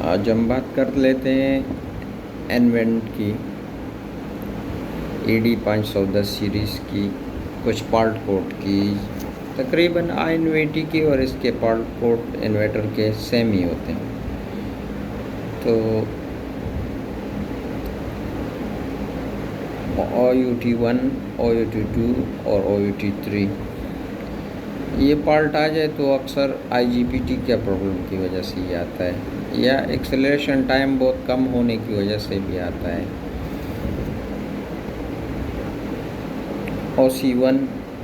आज हम बात कर लेते हैं एनवेंट की ED510 सीरीज़ की कुछ पार्ट कोड की। तकरीबन I90 की और इसके पार्ट कोड इन्वर्टर के सेम ही होते हैं। तो OUT1, OUT2 और OUT3 ये पार्ट आ जाए तो अक्सर IGBT क्या प्रॉब्लम की वजह से ही आता है, या एक्सेलरेशन टाइम बहुत कम होने की वजह से भी आता है। OC1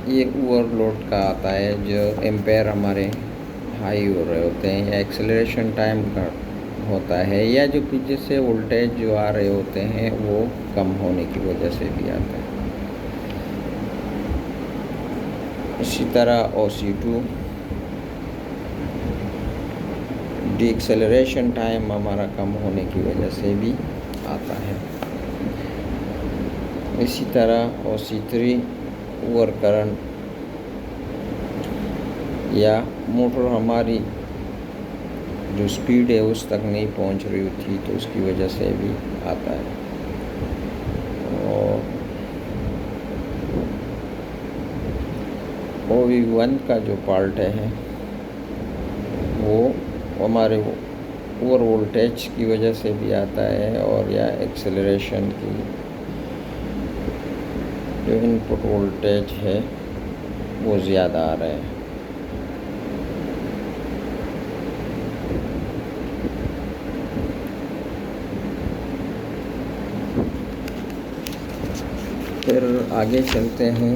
ये ओवरलोड का आता है, जो एम्पेयर हमारे हाई हो रहे होते हैं, या एक्सेलरेशन टाइम का होता है, या जो पीछे से वोल्टेज जो आ रहे होते हैं वो कम होने की वजह से भी आता है। इसी तरह OC2 डीएक्सेलरेशन टाइम हमारा कम होने की वजह से भी आता है। इसी तरह OC3 ओवर करंट, या मोटर हमारी जो स्पीड है उस तक नहीं पहुंच रही थी तो उसकी वजह से भी आता है। और OV1 का जो पार्ट है वो हमारे ओवर वोल्टेज की वजह से भी आता है, और या एक्सेलरेशन की जो इनपुट वोल्टेज है वो ज़्यादा आ रहा है। फिर आगे चलते हैं।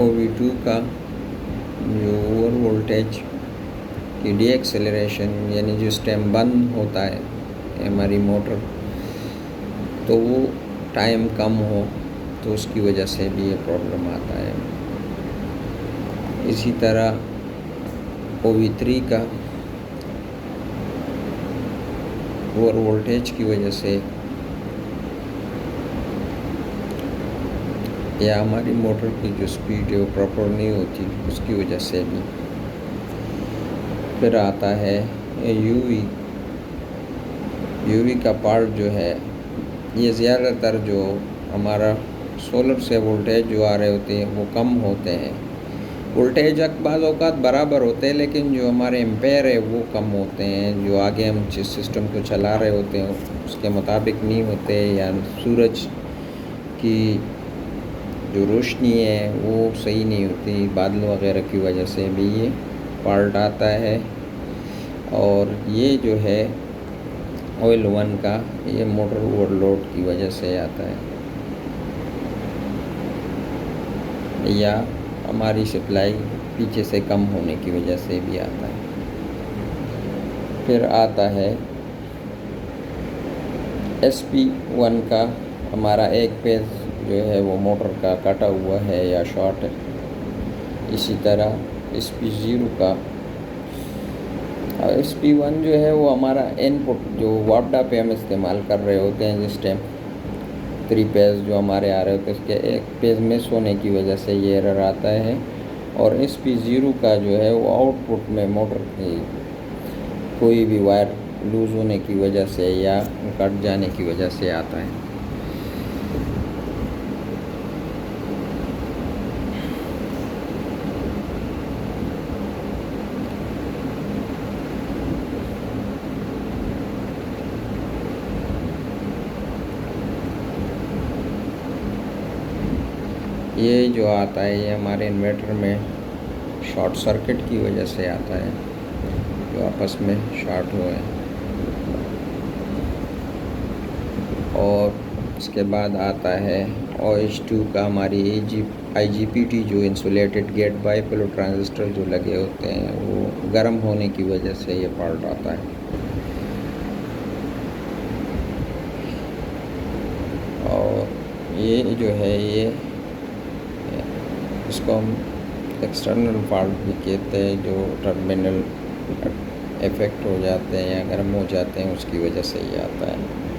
OV2 का जो ओवर वोल्टेज की डीएक्सेलरेशन, यानी जिस टाइम बंद होता है हमारी मोटर तो वो टाइम कम हो तो उसकी वजह से भी ये प्रॉब्लम आता है। इसी तरह OV3 का ओवर वोल्टेज की वजह से, या हमारी मोटर की जो स्पीड है वो प्रॉपर नहीं होती उसकी वजह से भी। फिर आता है यूवी का पार्ट जो है, ये ज़्यादातर जो हमारा सोलर से वोल्टेज जो आ रहे होते हैं वो कम होते हैं। वोल्टेज बाज़ औक़ात बराबर होते हैं, लेकिन जो हमारे एम्पेयर है वो कम होते हैं। जो आगे हम जिस सिस्टम को चला रहे होते हैं उसके मुताबिक नहीं होते, या सूरज की जो रोशनी है वो सही नहीं होती, बादल वगैरह की वजह से भी ये पार्ट आता है। और ये जो है OL1 का, ये मोटर ओवरलोड की वजह से आता है, या हमारी सप्लाई पीछे से कम होने की वजह से भी आता है। फिर आता है SP1 का, हमारा एक पेज जो है वो मोटर का कटा हुआ है या शॉर्ट है। इसी तरह SP0 का, SP1 जो है वो हमारा इनपुट जो वापडा पे हम इस्तेमाल कर रहे होते हैं, जिस टाइम 3 पेज जो हमारे आ रहे होते हैं उसके एक पेज मिस होने की वजह से ये एरर आता है। और SP0 का जो है वो आउटपुट में मोटर की कोई भी वायर लूज़ होने की वजह से या कट जाने की वजह से आता है। ये जो आता है ये हमारे इन्वर्टर में शॉर्ट सर्किट की वजह से आता है, जो आपस में शॉर्ट हुए हैं। और इसके बाद आता है OH2 का, हमारी IGBT जो इंसुलेटेड गेट बाईपोलर ट्रांजिस्टर जो लगे होते हैं वो गर्म होने की वजह से ये फॉल्ट आता है। और ये जो है ये इसको हम एक्सटर्नल फॉल्ट भी कहते हैं, जो टर्मिनल इफ़ेक्ट हो जाते हैं या गर्म हो जाते हैं उसकी वजह से ये आता है।